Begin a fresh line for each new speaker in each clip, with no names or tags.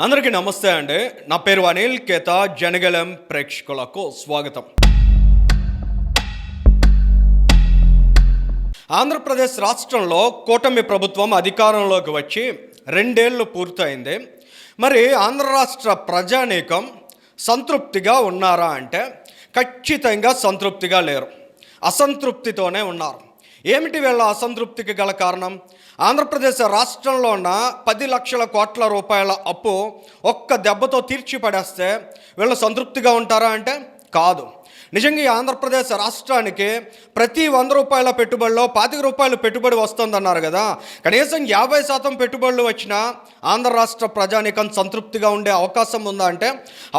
అందరికీ నమస్తే అండి. నా పేరు అనిల్ కేత. జనగలం ప్రేక్షకులకు స్వాగతం. ఆంధ్రప్రదేశ్ రాష్ట్రంలో కూటమి ప్రభుత్వం అధికారంలోకి వచ్చి 2 ఏళ్ళు పూర్తయింది. మరి ఆంధ్ర రాష్ట్ర ప్రజానీకం సంతృప్తిగా ఉన్నారా అంటే ఖచ్చితంగా సంతృప్తిగా లేరు, అసంతృప్తితోనే ఉన్నారు. ఏమిటి వీళ్ళ అసంతృప్తికి గల కారణం? ఆంధ్రప్రదేశ్ రాష్ట్రంలో ఉన్న 10 లక్షల కోట్ల రూపాయల అప్పు ఒక్క దెబ్బతో తీర్చిపడేస్తే వీళ్ళు సంతృప్తిగా ఉంటారా అంటే కాదు. నిజంగా ఈ ఆంధ్రప్రదేశ్ రాష్ట్రానికి ప్రతి 100 రూపాయల పెట్టుబడిలో 25 రూపాయలు పెట్టుబడి వస్తుందన్నారు కదా. కనీసం 50% పెట్టుబడులు వచ్చినా ఆంధ్ర రాష్ట్ర ప్రజానీకం సంతృప్తిగా ఉండే అవకాశం ఉందా అంటే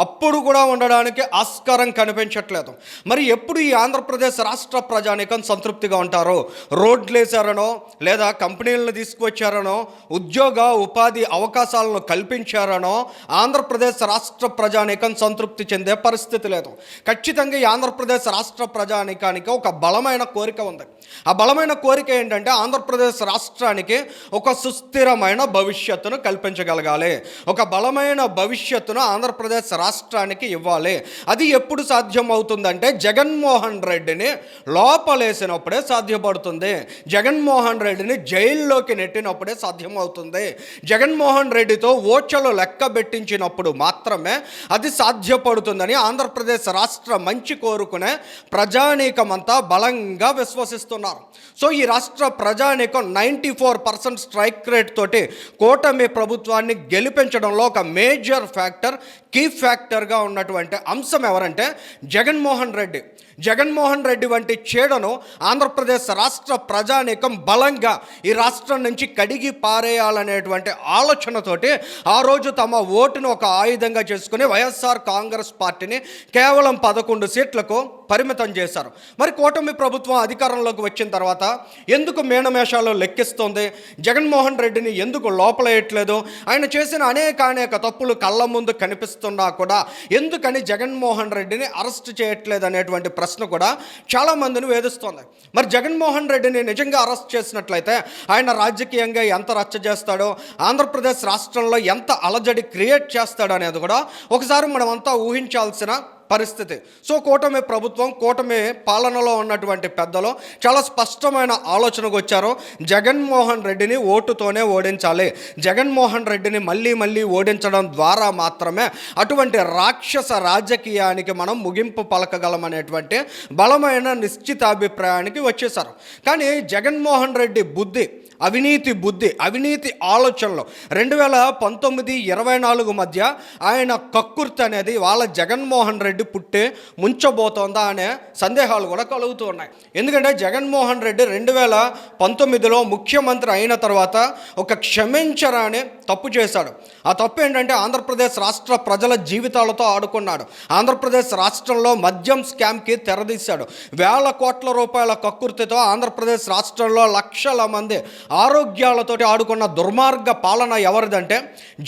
అప్పుడు కూడా ఉండడానికి ఆస్కారం కనిపించట్లేదు. మరి ఎప్పుడు ఈ ఆంధ్రప్రదేశ్ రాష్ట్ర ప్రజానీకం సంతృప్తిగా ఉంటారో? రోడ్లు వేశారనో, లేదా కంపెనీలను తీసుకువచ్చారనో, ఉద్యోగ ఉపాధి అవకాశాలను కల్పించారనో ఆంధ్రప్రదేశ్ రాష్ట్ర ప్రజానీకం సంతృప్తి చెందే పరిస్థితి లేదు. ఖచ్చితంగా ఈ ఆంధ్రప్రదేశ్ రాష్ట్ర ప్రజానీకానికి ఒక బలమైన కోరిక ఉంది. ఆ బలమైన కోరిక ఏంటంటే ఆంధ్రప్రదేశ్ రాష్ట్రానికి ఒక సుస్థిరమైన భవిష్యత్తును కల్పించగలగాలి, ఒక బలమైన భవిష్యత్తును ఆంధ్రప్రదేశ్ రాష్ట్రానికి ఇవ్వాలి. అది ఎప్పుడు సాధ్యం అవుతుందంటే జగన్మోహన్ రెడ్డిని లోపలేసినప్పుడే సాధ్యపడుతుంది. జగన్మోహన్ రెడ్డిని జైల్లోకి నెట్టినప్పుడే సాధ్యం అవుతుంది. జగన్మోహన్ రెడ్డితో ఓచలు లెక్క పెట్టించినప్పుడు మాత్రమే అది సాధ్యపడుతుందని ఆంధ్రప్రదేశ్ రాష్ట్ర మంచి కోరుకునే ప్రజానీకమంతా బలంగా విశ్వసిస్తున్నారు. సో ఈ రాష్ట్ర ప్రజానీకం 94% స్ట్రైక్ రేట్ తోటి కూటమి ప్రభుత్వాన్ని గెలిపించడంలో ఒక మేజర్ ఫ్యాక్టర్, కీ ఫ్యాక్టర్గా ఉన్నటువంటి అంశం ఎవరంటే జగన్మోహన్ రెడ్డి వంటి చీడను ఆంధ్రప్రదేశ్ రాష్ట్ర ప్రజానీకం బలంగా ఈ రాష్ట్రం నుంచి కడిగి పారేయాలనేటువంటి ఆలోచనతోటి ఆ రోజు తమ ఓటును ఒక ఆయుధంగా చేసుకుని వైఎస్ఆర్ కాంగ్రెస్ పార్టీని కేవలం 11 సీట్లకు పరిమితం చేశారు. మరి కూటమి ప్రభుత్వం అధికారంలోకి వచ్చిన తర్వాత ఎందుకు మీనమేషాలు లెక్కిస్తోంది? జగన్మోహన్ రెడ్డిని ఎందుకు లోపలేయట్లేదు? ఆయన చేసిన అనేక తప్పులు కళ్ళ ముందు కనిపిస్తున్నా కూడా ఎందుకని జగన్మోహన్ రెడ్డిని అరెస్ట్ చేయట్లేదు అనేటువంటి ప్రశ్న కూడా చాలామందిని వేధిస్తోంది. మరి జగన్మోహన్ రెడ్డిని నిజంగా అరెస్ట్ చేసినట్లయితే ఆయన రాజకీయంగా ఎంత రచ్చ చేస్తాడో, ఆంధ్రప్రదేశ్ రాష్ట్రంలో ఎంత అలజడి క్రియేట్ చేస్తాడో అనేది కూడా ఒకసారి మనమంతా ఊహించాల్సిన పరిస్థితి. సో కూటమి ప్రభుత్వం, కూటమి పాలనలో ఉన్నటువంటి పెద్దలు చాలా స్పష్టమైన ఆలోచనకు వచ్చారు. జగన్మోహన్ రెడ్డిని ఓటుతోనే ఓడించాలి, జగన్మోహన్ రెడ్డిని మళ్ళీ ఓడించడం ద్వారా మాత్రమే అటువంటి రాక్షస రాజకీయానికి మనం ముగింపు పలకగలమనేటువంటి బలమైన నిశ్చితాభిప్రాయానికి వచ్చేశారు. కానీ జగన్మోహన్ రెడ్డి అవినీతి ఆలోచనలు 2019-24 మధ్య ఆయన కక్కుర్తి అనేది వాళ్ళ జగన్మోహన్ రెడ్డి ముంచబోతోందా అనే సందేహాలు కూడా కలుగుతూ ఉన్నాయి. ఎందుకంటే జగన్మోహన్ రెడ్డి 2019లో ముఖ్యమంత్రి అయిన తర్వాత ఒక క్షమించరాని తప్పు చేశాడు. ఆ తప్పు ఏంటంటే ఆంధ్రప్రదేశ్ రాష్ట్ర ప్రజల జీవితాలతో ఆడుకున్నాడు. ఆంధ్రప్రదేశ్ రాష్ట్రంలో మద్యం స్కామ్కి తెరదీశాడు. 1000 కోట్ల రూపాయల కక్కుర్తితో ఆంధ్రప్రదేశ్ రాష్ట్రంలో లక్షల మంది ఆరోగ్యాలతోటి ఆడుకున్న దుర్మార్గ పాలన ఎవరిదంటే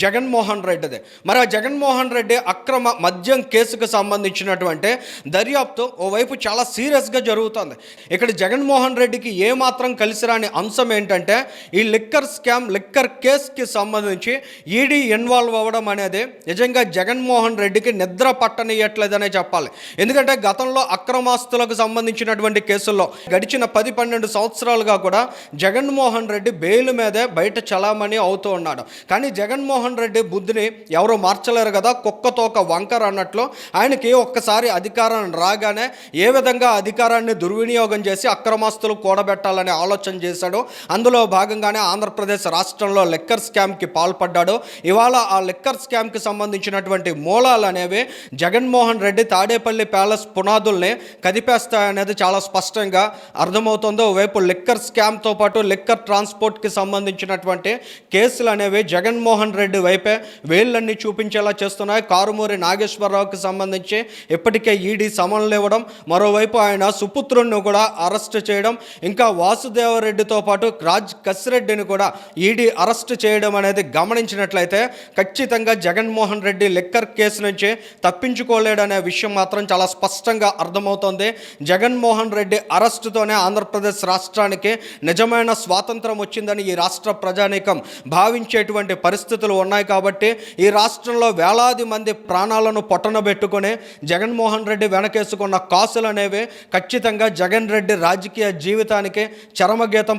జగన్మోహన్ రెడ్డిదే. మరి ఆ జగన్మోహన్ రెడ్డి అక్రమ మద్యం కేసుకు సంబంధించినటువంటి దర్యాప్తు ఓవైపు చాలా సీరియస్గా జరుగుతుంది. ఇక్కడ జగన్మోహన్ రెడ్డికి ఏమాత్రం కలిసిరాని అంశం ఏంటంటే ఈ లిక్కర్ కేసుకి సంబంధించి ఈడీ ఇన్వాల్వ్ అవ్వడం అనేది నిజంగా జగన్మోహన్ రెడ్డికి నిద్ర పట్టనియట్లేదనే చెప్పాలి. ఎందుకంటే గతంలో అక్రమాస్తులకు సంబంధించినటువంటి కేసుల్లో గడిచిన 10-12 సంవత్సరాలుగా కూడా జగన్మోహన్ రెడ్డి బెయిల్ మీదే బయట చలామణి అవుతూ ఉన్నాడు. కానీ జగన్మోహన్ రెడ్డి బుద్ధిని ఎవరు మార్చలేరు కదా, కుక్కతోక వంకర అన్నట్లు ఆయనకి ఒక్కసారి అధికారం రాగానే ఏ విధంగా అధికారాన్ని దుర్వినియోగం చేసి అక్రమాస్తులు కూడబెట్టాలనే ఆలోచన చేశాడు. అందులో భాగంగానే ఆంధ్రప్రదేశ్ రాష్ట్రంలో లిక్కర్ స్కామ్కి పాల్పడ్డాడు. ఇవాళ ఆ లిక్కర్ స్కామ్కి సంబంధించినటువంటి మూలాలు అనేవి జగన్మోహన్ రెడ్డి తాడేపల్లి ప్యాలెస్ పునాదుల్ని కదిపేస్తాయనేది చాలా స్పష్టంగా అర్థమవుతుందో. ఓవైపు లిక్కర్ స్కామ్తో పాటు లిక్కర్ ట్రాన్స్పోర్ట్కి సంబంధించినటువంటి కేసులు అనేవి జగన్మోహన్ రెడ్డి వైపే వేళ్ళన్నీ చూపించేలా చేస్తున్నాయి. కారుమూరి నాగేశ్వరరావుకి సంబంధించి ఇప్పటికే ఈడీ సమన్లు ఇవ్వడం, మరోవైపు ఆయన సుపుత్రుడిని కూడా అరెస్ట్ చేయడం, ఇంకా వాసుదేవరెడ్డితో పాటు రాజ్ కసిరెడ్డిని కూడా ఈడీ అరెస్ట్ చేయడం అనేది గమనించినట్లయితే ఖచ్చితంగా జగన్మోహన్ రెడ్డి లిక్కర్ కేసు నుంచి తప్పించుకోలేడనే విషయం మాత్రం చాలా స్పష్టంగా అర్థమవుతోంది. జగన్మోహన్ రెడ్డి అరెస్టుతోనే ఆంధ్రప్రదేశ్ రాష్ట్రానికి నిజమైన స్వాతంత్ర స్వాతంత్రం వచ్చిందని ఈ రాష్ట్ర ప్రజానీకం భావించేటువంటి పరిస్థితులు ఉన్నాయి. కాబట్టి ఈ రాష్ట్రంలో వేలాది మంది ప్రాణాలను పొట్టనబెట్టుకొని జగన్మోహన్ రెడ్డి వెనకేసుకున్న కాసులు అనేవి ఖచ్చితంగా జగన్ రెడ్డి రాజకీయ జీవితానికి చరమగీతం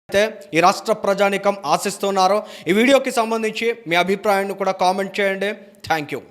అయితే ఈ రాష్ట్ర ప్రజానీకం ఆశిస్తున్నారు. ఈ వీడియోకి సంబంధించి మీ అభిప్రాయాన్ని కూడా కామెంట్ చేయండి. Thank you.